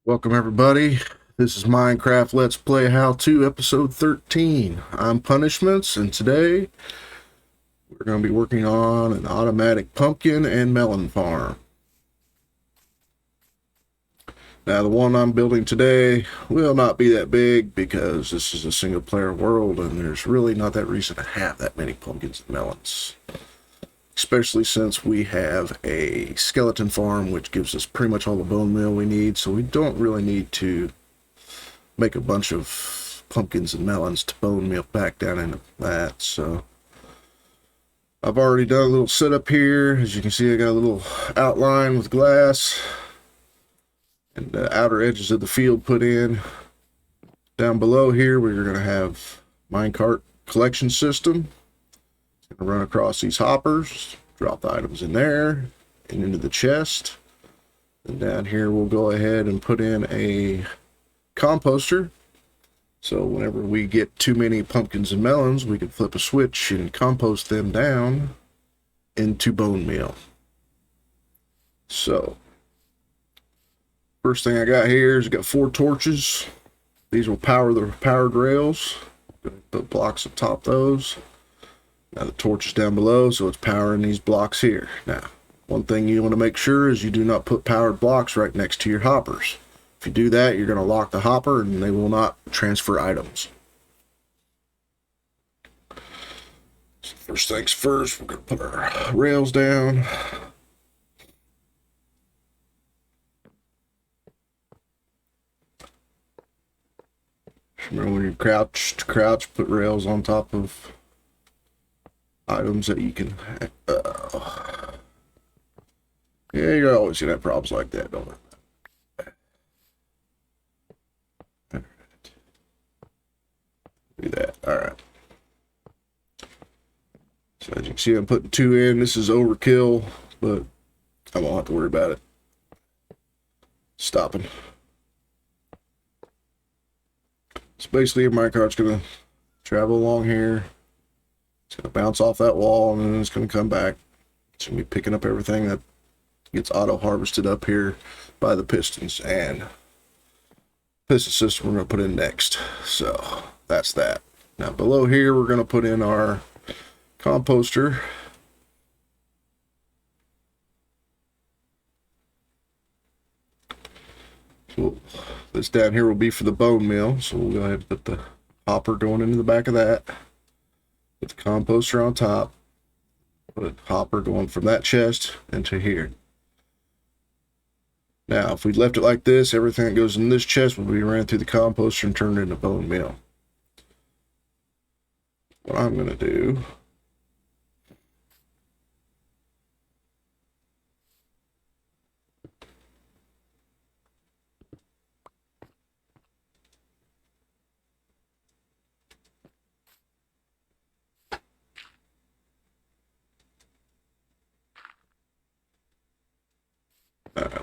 Welcome everybody. This is Minecraft Let's Play How To episode 13. I'm Punishments, and today we're going to be working on an automatic pumpkin and melon farm. Now the one I'm building today will not be that big because this is a single player world and there's really not that reason to have that many pumpkins and melons. Especially since we have a skeleton farm, which gives us pretty much all the bone meal we need, so we don't really need to make a bunch of pumpkins and melons to bone meal back down into that. So I've already done a little setup here. As you can see, I got a little outline with glass and the outer edges of the field put in. Down below here, we're going to have minecart collection system. Gonna run across these hoppers, drop the items in there and into the chest. And down here we'll go ahead and put in a composter. So whenever we get too many pumpkins and melons, we can flip a switch and compost them down into bone meal. So first thing I got here is I got 4 torches. These will power the powered rails. Put blocks atop those. Now the torch is down below, so it's powering these blocks here. Now, one thing you want to make sure is you do not put powered blocks right next to your hoppers. If you do that, you're going to lock the hopper and they will not transfer items. So first things first, we're going to put our rails down. Remember when you crouch, put rails on top of items that you can yeah, you're always gonna have problems like that, don't you? Alright. Do that. Alright. So as you can see, I'm putting 2 in. This is overkill, but I won't have to worry about it. Stopping. So basically your minecart's gonna travel along here. It's going to bounce off that wall and then it's going to come back. It's going to be picking up everything that gets auto harvested up here by the pistons, and piston system we're going to put in next. So that's that. Now below here we're going to put in our composter. So this down here will be for the bone meal, so we'll go ahead and put the hopper going into the back of that. Put the composter on top, put a hopper going from that chest into here. Now, if we left it like this, everything that goes in this chest will be ran through the composter and turned into bone meal. What I'm going to do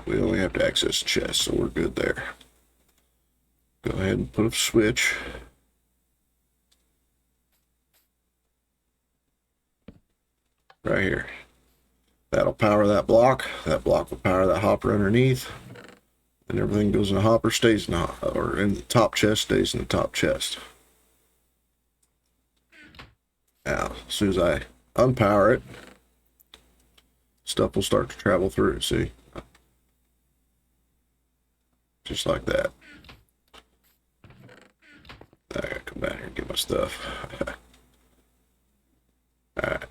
we only have to access the chest, so we're good there. Go ahead and put a switch. Right here. That'll power that block. That block will power that hopper underneath. And everything goes in the hopper, stays in the, or in the top chest, stays in the top chest. Now, as soon as I unpower it, stuff will start to travel through, see? Just like that. I gotta come down here and get my stuff. Alright.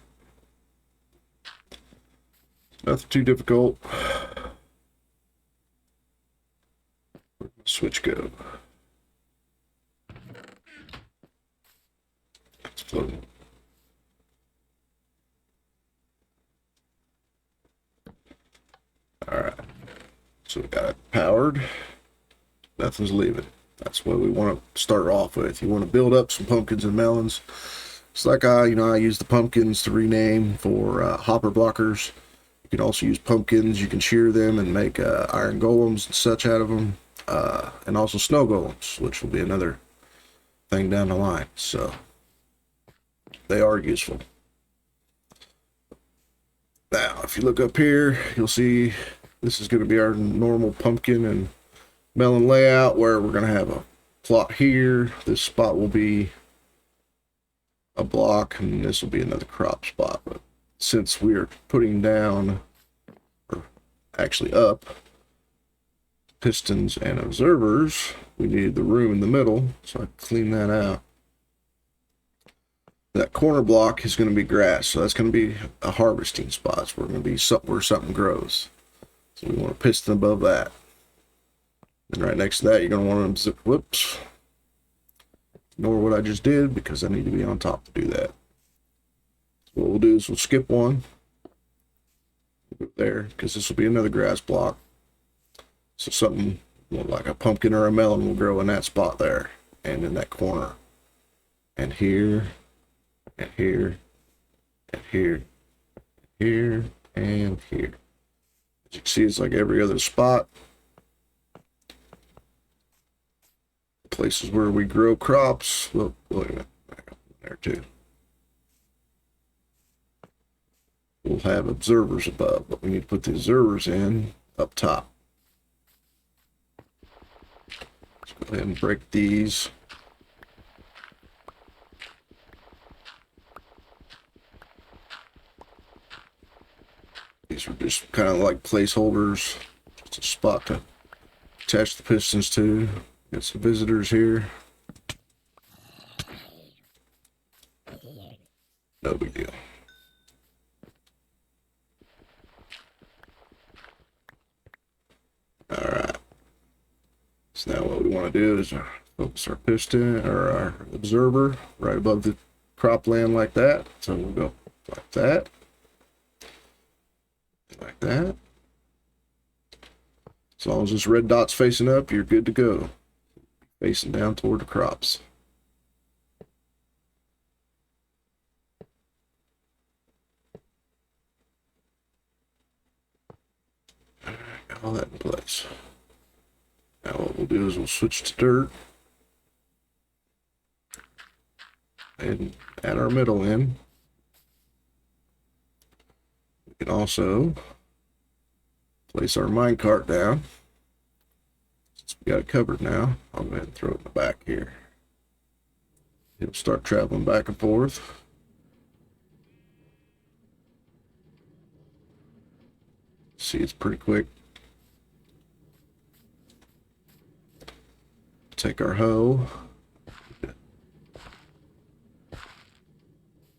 Nothing too difficult. Where'd the switch go? It's floating. Alright. So we got it powered. Nothing's leaving. That's what we want to start off with. You want to build up some pumpkins and melons. It's like I use the pumpkins to rename for hopper blockers. You can also use pumpkins. You can shear them and make iron golems and such out of them. and also snow golems, which will be another thing down the line. So they are useful. Now, if you look up here, you'll see this is going to be our normal pumpkin and melon layout, where we're going to have a plot here. This spot will be a block, and this will be another crop spot. But since we are putting down, or actually up, pistons and observers, we needed the room in the middle, so I clean that out. That corner block is going to be grass, so that's going to be a harvesting spot. So we're going to be where something grows. So we want a piston above that. And right next to that, you're going to want to, whoops, ignore what I just did because I need to be on top to do that. So what we'll do is we'll skip one there, because this will be another grass block. So something like a pumpkin or a melon will grow in that spot there, and in that corner, and here, and here, and here, here, and here. As you can see, it's like every other spot. Places where we grow crops. Well, wait a minute, back up there too. We'll have observers above, but we need to put the observers in up top. Let's go ahead and break these. These are just kind of like placeholders. It's a spot to attach the pistons to. Got some visitors here. No big deal. Alright. So now what we want to do is focus our piston or our observer right above the cropland like that. So we'll go like that. Like that. As long as this red dot's facing up, you're good to go. Facing down toward the crops. Got all that in place. Now what we'll do is we'll switch to dirt and add our middle in. We can also place our minecart down. Since we got it covered now, I'll go ahead and throw it in the back here. It'll start traveling back and forth. See, it's pretty quick. Take our hoe. Get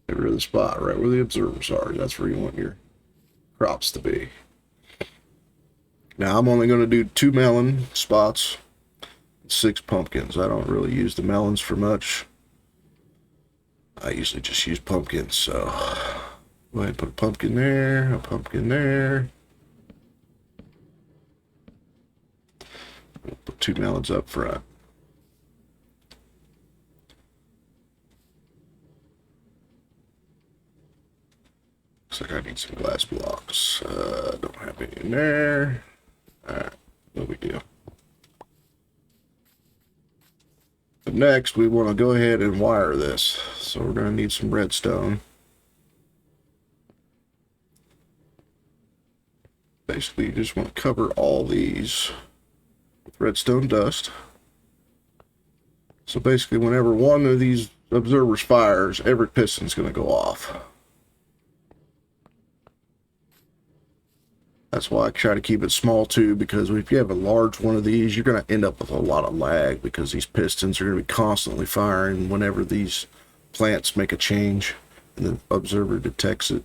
rid of the spot right where the observers are. That's where you want your crops to be. Now I'm only going to do 2 melon spots, 6 pumpkins. I don't really use the melons for much. I usually just use pumpkins, so go ahead and put a pumpkin there, a pumpkin there. We'll put 2 melons up front. Looks like I need some glass blocks. Don't have any in there. Alright, no big deal. But next, we want to go ahead and wire this. So we're going to need some redstone. Basically, you just want to cover all these with redstone dust. So basically, whenever one of these observers fires, every piston's going to go off. That's why I try to keep it small too, because if you have a large one of these, you're going to end up with a lot of lag, because these pistons are going to be constantly firing whenever these plants make a change and the observer detects it.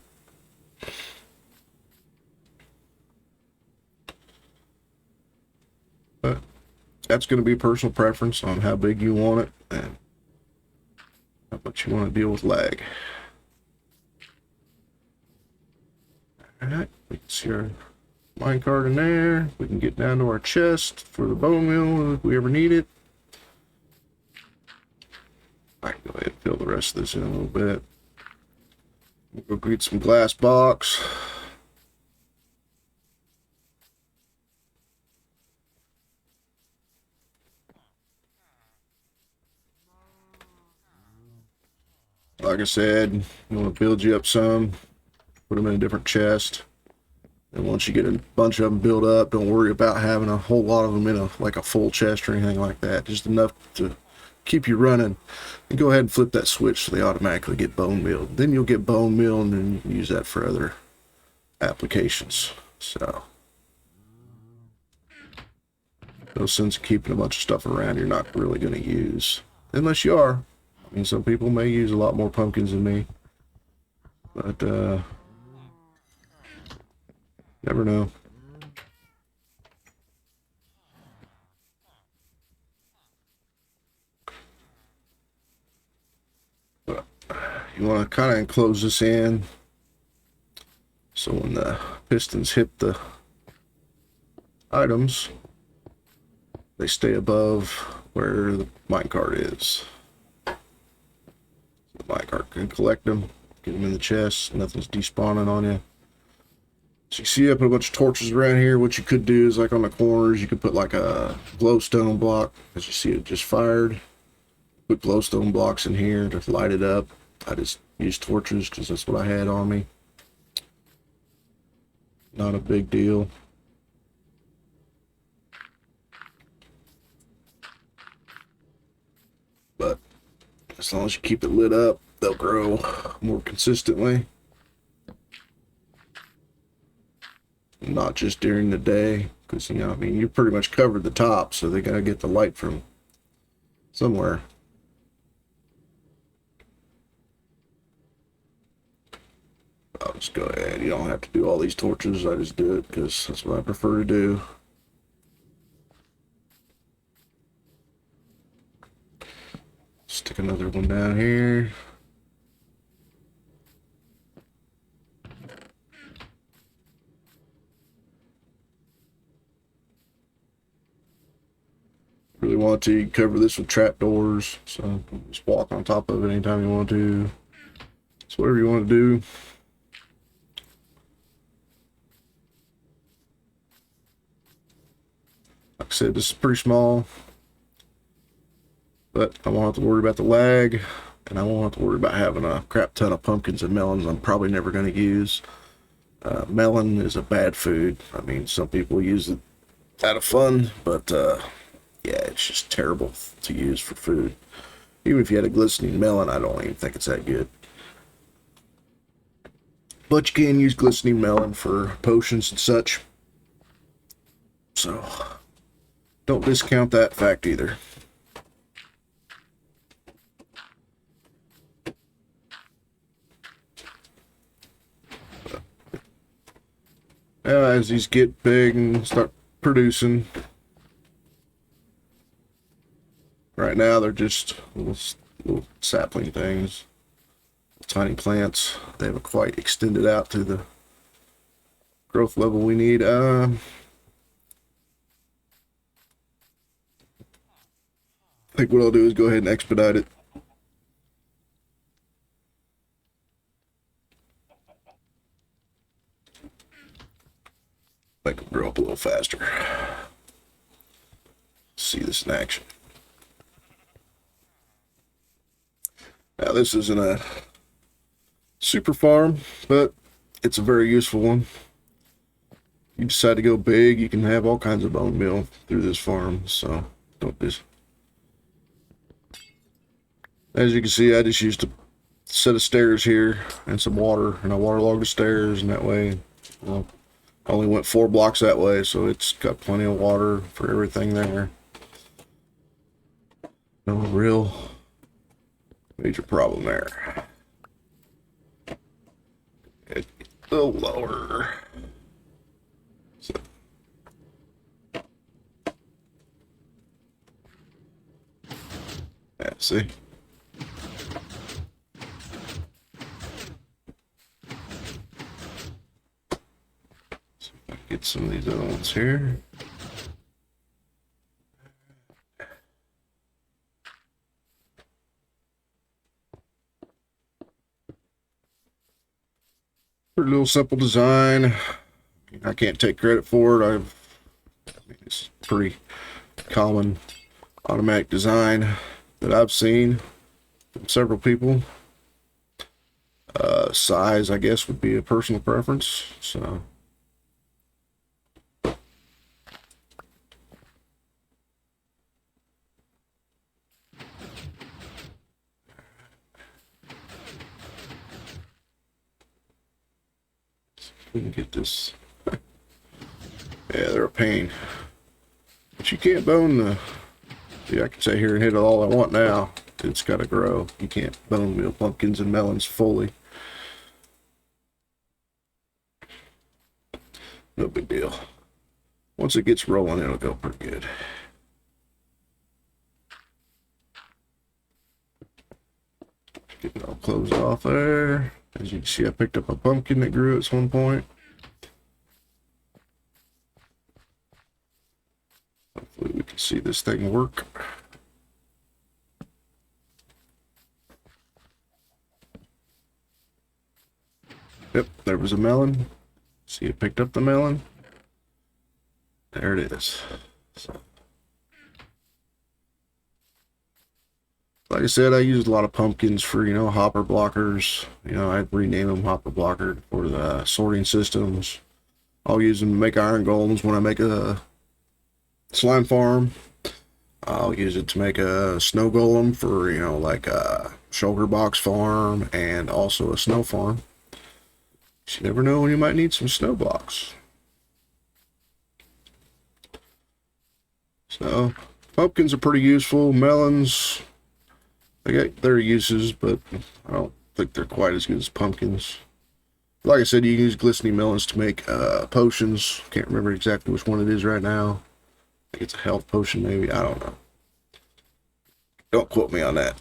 But that's going to be personal preference on how big you want it and how much you want to deal with lag. Alright, we can see our minecart in there. We can get down to our chest for the bone meal if we ever need it. I can go ahead and fill the rest of this in a little bit. We'll go get some glass box. like I said, you want to build you up some, put them in a different chest. And once you get a bunch of them built up, don't worry about having a whole lot of them in a full chest or anything like that. Just enough to keep you running. And go ahead and flip that switch so they automatically get bone meal. Then you'll get bone meal, and then you can use that for other applications. So no sense of keeping a bunch of stuff around you're not really going to use, unless you are. I mean, some people may use a lot more pumpkins than me, but never know. But you want to kind of enclose this in so when the pistons hit the items, they stay above where the minecart is. The minecart can collect them, get them in the chest, nothing's despawning on you. So you see I put a bunch of torches around here. What you could do is, like on the corners, you could put like a glowstone block. As you see, it just fired. Put glowstone blocks in here to light it up. I just used torches because that's what I had on me. Not a big deal. But as long as you keep it lit up, they'll grow more consistently. Not just during the day, because, you know, I mean, you pretty much covered the top, so they gotta get the light from somewhere. I'll just go ahead. You don't have to do all these torches. I just do it because that's what I prefer to do. Stick another one down here. Really want to, you can cover this with trapdoors, so just walk on top of it anytime you want to. It's whatever you want to do. Like I said, this is pretty small, but I won't have to worry about the lag, and I won't have to worry about having a crap ton of pumpkins and melons I'm probably never going to use. Melon is a bad food. I mean, some people use it out of fun, but yeah, it's just terrible to use for food. Even if you had a glistening melon, I don't even think it's that good. But you can use glistening melon for potions and such. So don't discount that fact either. As these get big and start producing, right now they're just little sapling things, tiny plants. They haven't quite extended out to the growth level we need. I think what I'll do is go ahead and expedite it. Make them grow up a little faster. See this in action. Now, this isn't a super farm, but it's a very useful one. You decide to go big, you can have all kinds of bone meal through this farm, so don't just... As you can see, I just used a set of stairs here and some water, and I waterlogged the stairs, and that way, well, I only went 4 blocks that way, so it's got plenty of water for everything there. No real major problem there. A little lower. So. Yeah, see? Get some of these other ones here. Pretty little simple design. I can't take credit for it. I mean, it's pretty common automatic design that I've seen from several people. Size, I guess, would be a personal preference. So. We can get this. Yeah, they're a pain. But you can't bone the... See, I can sit here and hit it all I want now. It's got to grow. You can't bone meal pumpkins and melons fully. No big deal. Once it gets rolling, it'll go pretty good. Getting all closed off there. As you can see, I picked up a pumpkin that grew at one point. Hopefully we can see this thing work. Yep, there was a melon. See, it picked up the melon. There it is. So, like I said, I used a lot of pumpkins for, hopper blockers. I'd rename them hopper blocker for the sorting systems. I'll use them to make iron golems when I make a slime farm. I'll use it to make a snow golem for, like a shulker box farm and also a snow farm. You never know when you might need some snow blocks. So, pumpkins are pretty useful. Melons, they got their uses, but I don't think they're quite as good as pumpkins. Like I said, you can use glistening melons to make potions. Can't remember exactly which one it is right now. I think it's a health potion, maybe. I don't know. Don't quote me on that.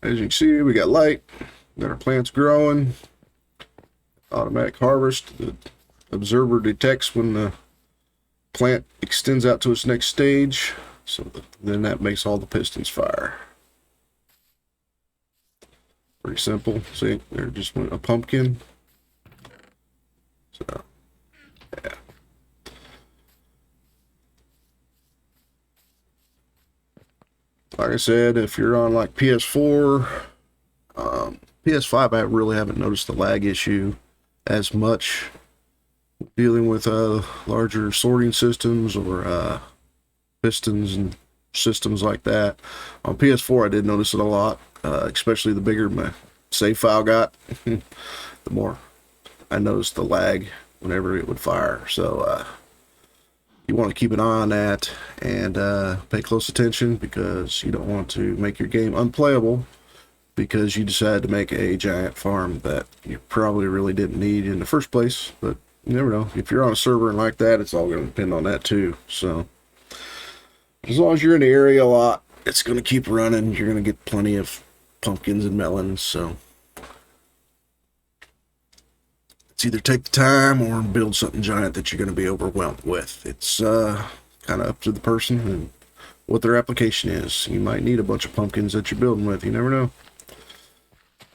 As you can see, we got light. Got our plants growing. Automatic harvest. The observer detects when the plant extends out to its next stage. So then that makes all the pistons fire. Pretty simple. See, there just went a pumpkin. So, yeah. Like I said, if you're on like PS4, PS5, I really haven't noticed the lag issue as much dealing with larger sorting systems or pistons and systems like that. On PS4, I did notice it a lot, especially the bigger my save file got, the more I noticed the lag whenever it would fire. So you want to keep an eye on that and pay close attention, because you don't want to make your game unplayable because you decided to make a giant farm that you probably really didn't need in the first place. But you never know. If you're on a server and like that, it's all going to depend on that too. So as long as you're in the area a lot, it's going to keep running. You're going to get plenty of pumpkins and melons. So it's either take the time or build something giant that you're going to be overwhelmed with. It's kind of up to the person and what their application is. You might need a bunch of pumpkins that you're building with. You never know.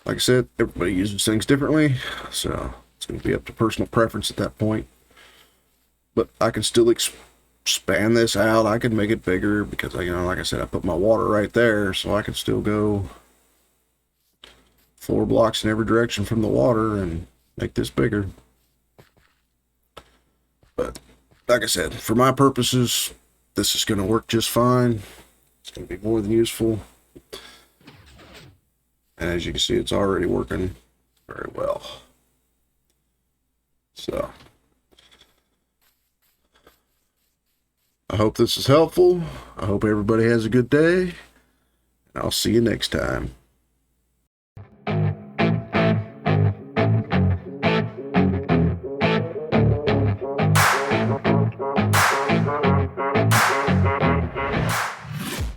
Like I said, everybody uses things differently, so it's going to be up to personal preference at that point. But I can still expand this out. I can make it bigger because, like I said, I put my water right there, so I can still go 4 blocks in every direction from the water and make this bigger. But like I said, for my purposes, this is going to work just fine. It's going to be more than useful. And as you can see, it's already working very well. So I hope this is helpful. I hope everybody has a good day. And I'll see you next time.